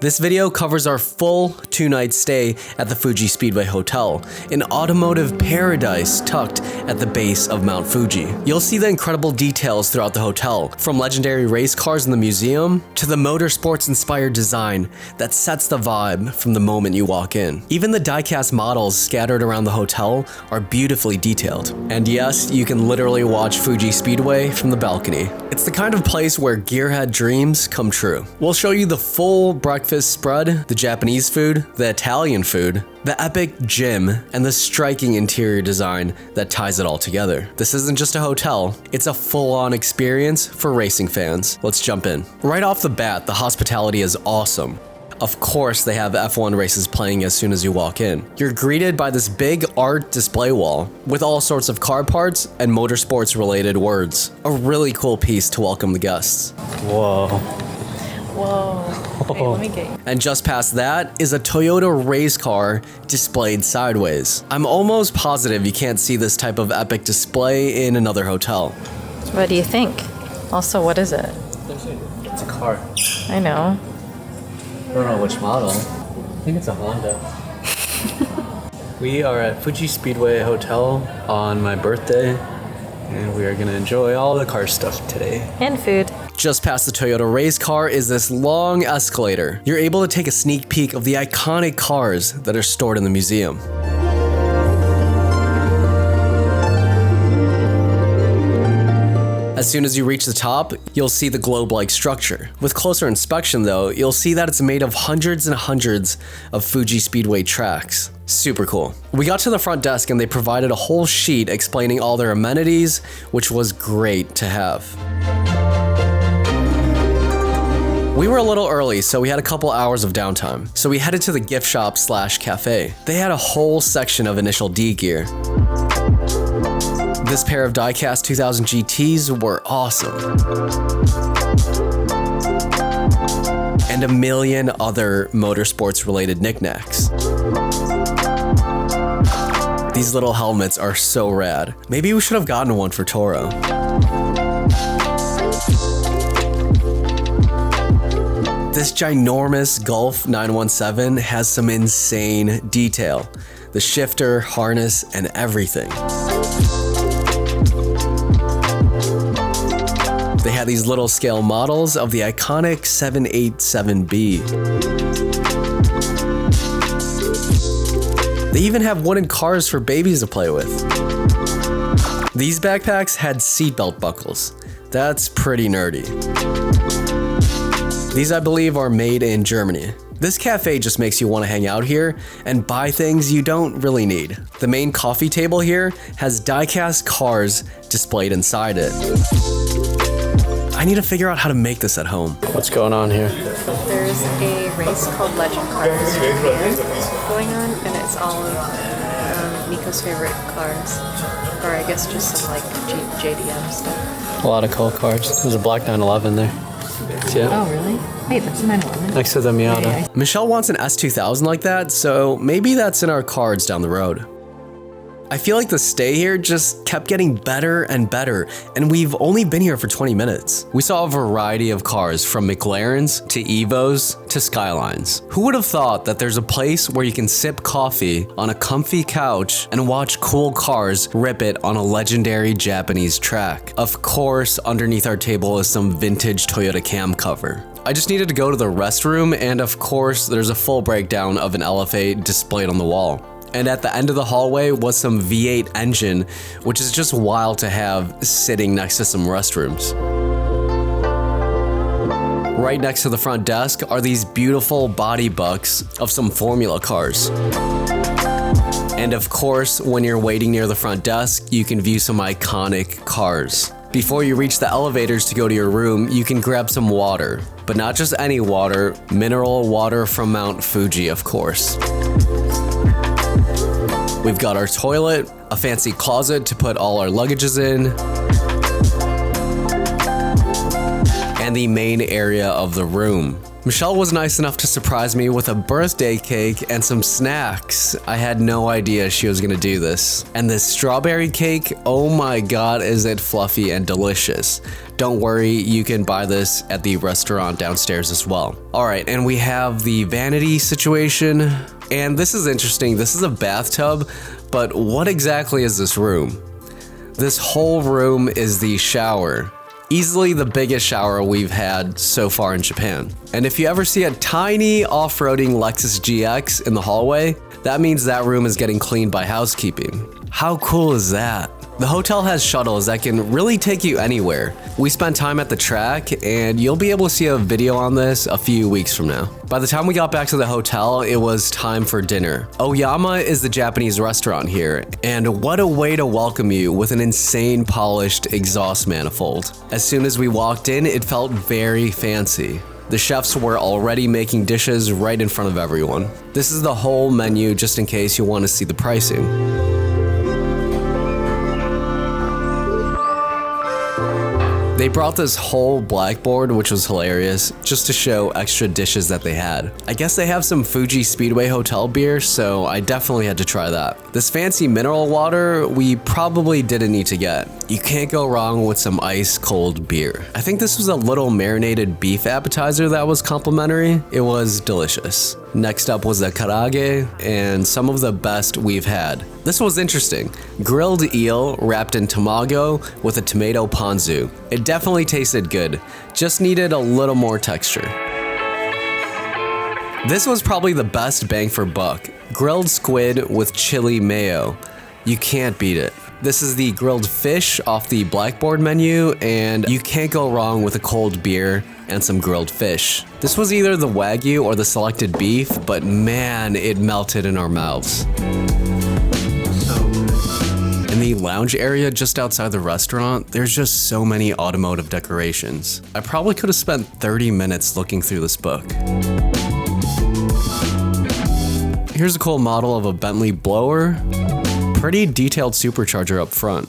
This video covers our full 2-night stay at the Fuji Speedway Hotel, an automotive paradise tucked at the base of Mount Fuji. You'll see the incredible details throughout the hotel, from legendary race cars in the museum to the motorsports-inspired design that sets the vibe from the moment you walk in. Even the die-cast models scattered around the hotel are beautifully detailed. And yes, you can literally watch Fuji Speedway from the balcony. It's the kind of place where gearhead dreams come true. We'll show you the full breakfast spread, the Japanese food, the Italian food, the epic gym, and the striking interior design that ties it all together. This isn't just a hotel, it's a full-on experience for racing fans. Let's jump in. Right off the bat, the hospitality is awesome. Of course, they have F1 races playing as soon as you walk in. You're greeted by this big art display wall with all sorts of car parts and motorsports related words. A really cool piece to welcome the guests. Whoa. Whoa. Wait, let me get you. And just past that is a Toyota race car displayed sideways. I'm almost positive you can't see this type of epic display in another hotel. What do you think? Also, what is it? It's a car. I know. I don't know which model. I think it's a Honda. We are at Fuji Speedway Hotel on my birthday, and we are going to enjoy all the car stuff today. And food. Just past the Toyota race car is this long escalator. You're able to take a sneak peek of the iconic cars that are stored in the museum. As soon as you reach the top, you'll see the globe-like structure. With closer inspection though, you'll see that it's made of hundreds and hundreds of Fuji Speedway tracks. Super cool. We got to the front desk and they provided a whole sheet explaining all their amenities, which was great to have. We were a little early, so we had a couple hours of downtime. So we headed to the gift shop / cafe. They had a whole section of initial D gear. This pair of diecast 2000 GTs were awesome. And a million other motorsports related knickknacks. These little helmets are so rad. Maybe we should have gotten one for Toro. This ginormous Golf 917 has some insane detail. The shifter, harness, and everything. They had these little scale models of the iconic 787B. They even have wooden cars for babies to play with. These backpacks had seatbelt buckles. That's pretty nerdy. These, I believe, are made in Germany. This cafe just makes you want to hang out here and buy things you don't really need. The main coffee table here has die-cast cars displayed inside it. I need to figure out how to make this at home. What's going on here? There's a race called Legend Cars Japan going on, and it's all of Nico's favorite cars. Or I guess just some like JDM stuff. A lot of cool cars. There's a black 911 there. Yeah. Oh, really? Wait, that's a 911. Next to the Miata. Yeah. Michelle wants an S2000 like that, so maybe that's in our cards down the road. I feel like the stay here just kept getting better and better, and we've only been here for 20 minutes. We saw a variety of cars from McLarens to Evos to Skylines. Who would have thought that there's a place where you can sip coffee on a comfy couch and watch cool cars rip it on a legendary Japanese track? Of course, underneath our table is some vintage Toyota cam cover. I just needed to go to the restroom, and of course, there's a full breakdown of an LFA displayed on the wall. And at the end of the hallway was some V8 engine, which is just wild to have sitting next to some restrooms. Right next to the front desk are these beautiful body bucks of some Formula cars. And of course, when you're waiting near the front desk, you can view some iconic cars. Before you reach the elevators to go to your room, you can grab some water. But not just any water, mineral water from Mount Fuji, of course. We've got our toilet, a fancy closet to put all our luggages in, and the main area of the room. Michelle was nice enough to surprise me with a birthday cake and some snacks. I had no idea she was gonna do this. And this strawberry cake, oh my god, is it fluffy and delicious. Don't worry, you can buy this at the restaurant downstairs as well. All right, and we have the vanity situation. And this is interesting, this is a bathtub, but what exactly is this room? This whole room is the shower. Easily the biggest shower we've had so far in Japan. And if you ever see a tiny off-roading Lexus GX in the hallway, that means that room is getting cleaned by housekeeping. How cool is that? The hotel has shuttles that can really take you anywhere. We spent time at the track, and you'll be able to see a video on this a few weeks from now. By the time we got back to the hotel, it was time for dinner. Oyama is the Japanese restaurant here, and what a way to welcome you with an insane polished exhaust manifold. As soon as we walked in, it felt very fancy. The chefs were already making dishes right in front of everyone. This is the whole menu just in case you want to see the pricing. They brought this whole blackboard, which was hilarious, just to show extra dishes that they had. I guess they have some Fuji Speedway Hotel beer, so I definitely had to try that. This fancy mineral water, we probably didn't need to get. You can't go wrong with some ice cold beer. I think this was a little marinated beef appetizer that was complimentary. It was delicious. Next up was the karaage, and some of the best we've had. This was interesting. Grilled eel wrapped in tamago with a tomato ponzu. It definitely tasted good, just needed a little more texture. This was probably the best bang for buck. Grilled squid with chili mayo. You can't beat it. This is the grilled fish off the blackboard menu, and you can't go wrong with a cold beer and some grilled fish. This was either the Wagyu or the selected beef, but man, it melted in our mouths. In the lounge area just outside the restaurant, there's just so many automotive decorations. I probably could have spent 30 minutes looking through this book. Here's a cool model of a Bentley blower. Pretty detailed supercharger up front.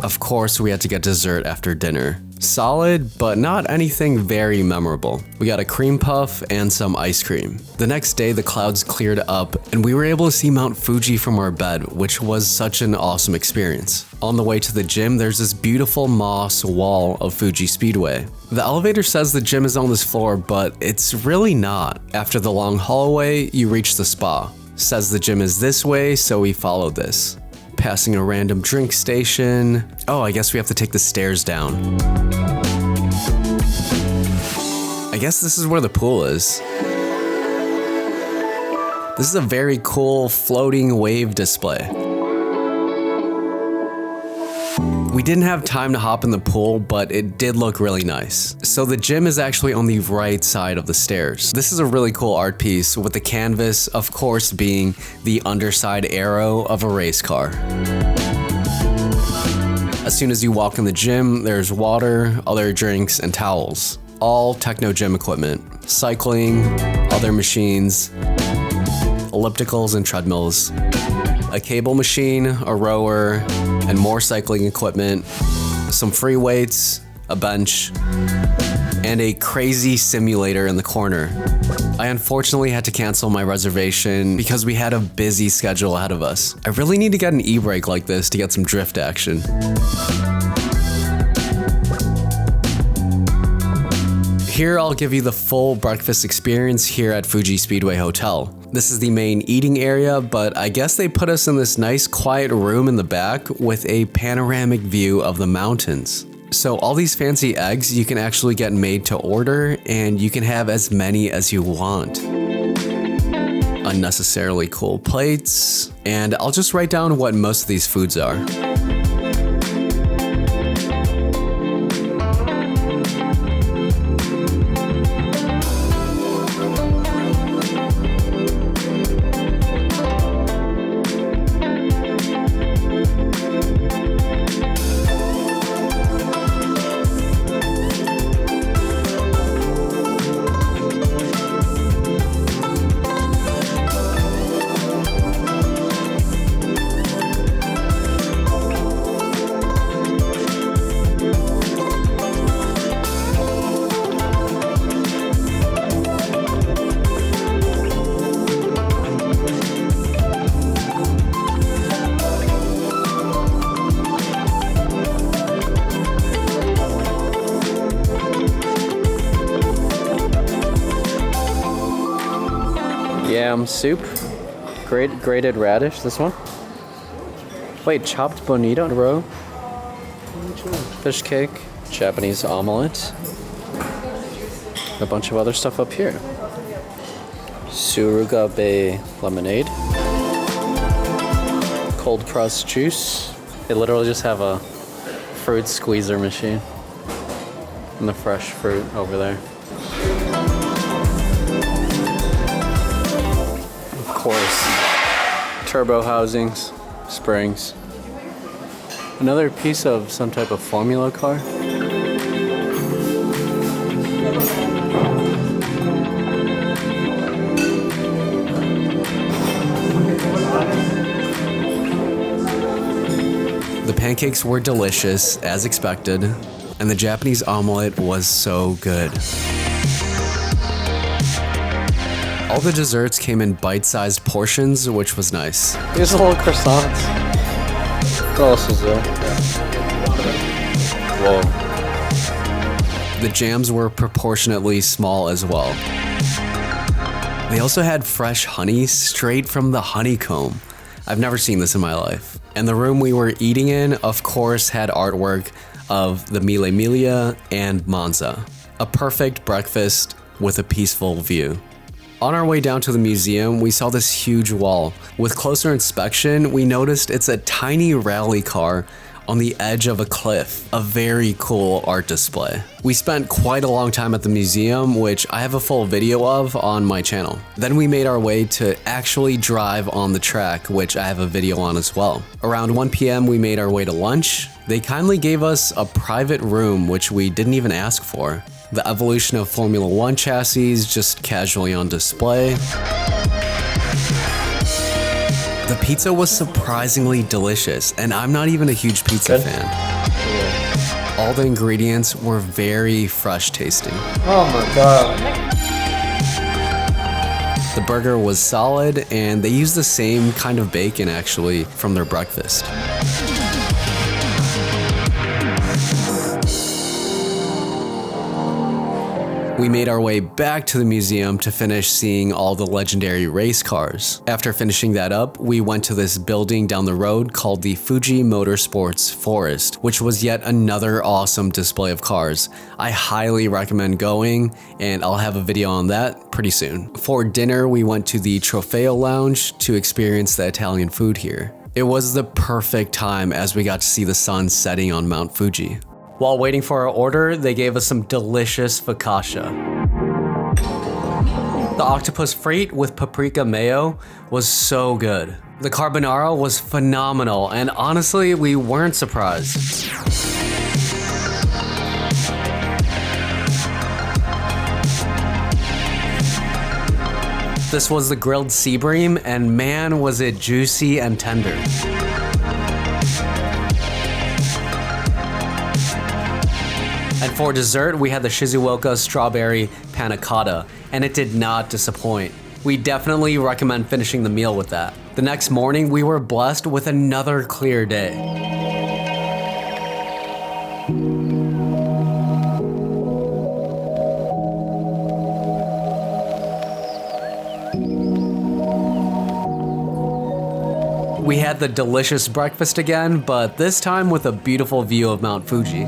Of course, we had to get dessert after dinner. Solid, but not anything very memorable. We got a cream puff and some ice cream. The next day, the clouds cleared up and we were able to see Mount Fuji from our bed, which was such an awesome experience. On the way to the gym, there's this beautiful moss wall of Fuji Speedway. The elevator says the gym is on this floor, but it's really not. After the long hallway, you reach the spa. Says the gym is this way, so we followed this. Passing a random drink station. Oh, I guess we have to take the stairs down. I guess this is where the pool is. This is a very cool floating wave display. We didn't have time to hop in the pool, but it did look really nice. So the gym is actually on the right side of the stairs. This is a really cool art piece with the canvas, of course, being the underside arrow of a race car. As soon as you walk in the gym, there's water, other drinks, and towels. All techno gym equipment. Cycling, other machines, ellipticals and treadmills. A cable machine, a rower, and more cycling equipment, some free weights, a bench, and a crazy simulator in the corner. I unfortunately had to cancel my reservation because we had a busy schedule ahead of us. I really need to get an e-brake like this to get some drift action. Here I'll give you the full breakfast experience here at Fuji Speedway Hotel. This is the main eating area, but I guess they put us in this nice quiet room in the back with a panoramic view of the mountains. So all these fancy eggs you can actually get made to order, and you can have as many as you want. Unnecessarily cool plates, and I'll just write down what most of these foods are. Ham soup. Grated radish, this one. Wait, chopped bonito roe. Fish cake. Japanese omelet. A bunch of other stuff up here. Surugabe lemonade. Cold pressed juice. They literally just have a fruit squeezer machine. And the fresh fruit over there. Of course, turbo housings, springs. Another piece of some type of formula car. The pancakes were delicious, as expected, and the Japanese omelet was so good. All the desserts came in bite-sized portions, which was nice. Here's the little croissants. What else is there? Whoa. The jams were proportionately small as well. They also had fresh honey straight from the honeycomb. I've never seen this in my life. And the room we were eating in, of course, had artwork of the Mille Miglia and Monza. A perfect breakfast with a peaceful view. On our way down to the museum, we saw this huge wall. With closer inspection, we noticed it's a tiny rally car on the edge of a cliff. A very cool art display. We spent quite a long time at the museum, which I have a full video of on my channel. Then we made our way to actually drive on the track, which I have a video on as well. Around 1 p.m. we made our way to lunch. They kindly gave us a private room, which we didn't even ask for. The evolution of Formula 1 chassis just casually on display. The pizza was surprisingly delicious, and I'm not even a huge pizza fan. All the ingredients were very fresh tasting. Oh my god. The burger was solid, and they used the same kind of bacon actually from their breakfast. We made our way back to the museum to finish seeing all the legendary race cars. After finishing that up, we went to this building down the road called the Fuji Motorsports Forest, which was yet another awesome display of cars. I highly recommend going, and I'll have a video on that pretty soon. For dinner, we went to the Trofeo Lounge to experience the Italian food here. It was the perfect time as we got to see the sun setting on Mount Fuji. While waiting for our order, they gave us some delicious focaccia. The octopus frite with paprika mayo was so good. The carbonara was phenomenal, and honestly, we weren't surprised. This was the grilled sea bream, and man, was it juicy and tender. And for dessert, we had the Shizuoka strawberry panna cotta, and it did not disappoint. We definitely recommend finishing the meal with that. The next morning, we were blessed with another clear day. We had the delicious breakfast again, but this time with a beautiful view of Mount Fuji.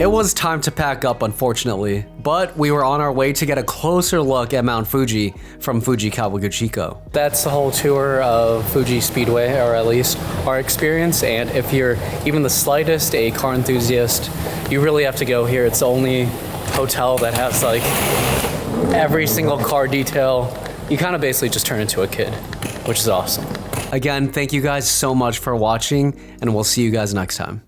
It was time to pack up, unfortunately, but we were on our way to get a closer look at Mount Fuji from Fuji Kawaguchiko. That's the whole tour of Fuji Speedway, or at least our experience, and if you're even the slightest a car enthusiast, you really have to go here. It's the only hotel that has like every single car detail. You kind of basically just turn into a kid, which is awesome. Again, thank you guys so much for watching, and we'll see you guys next time.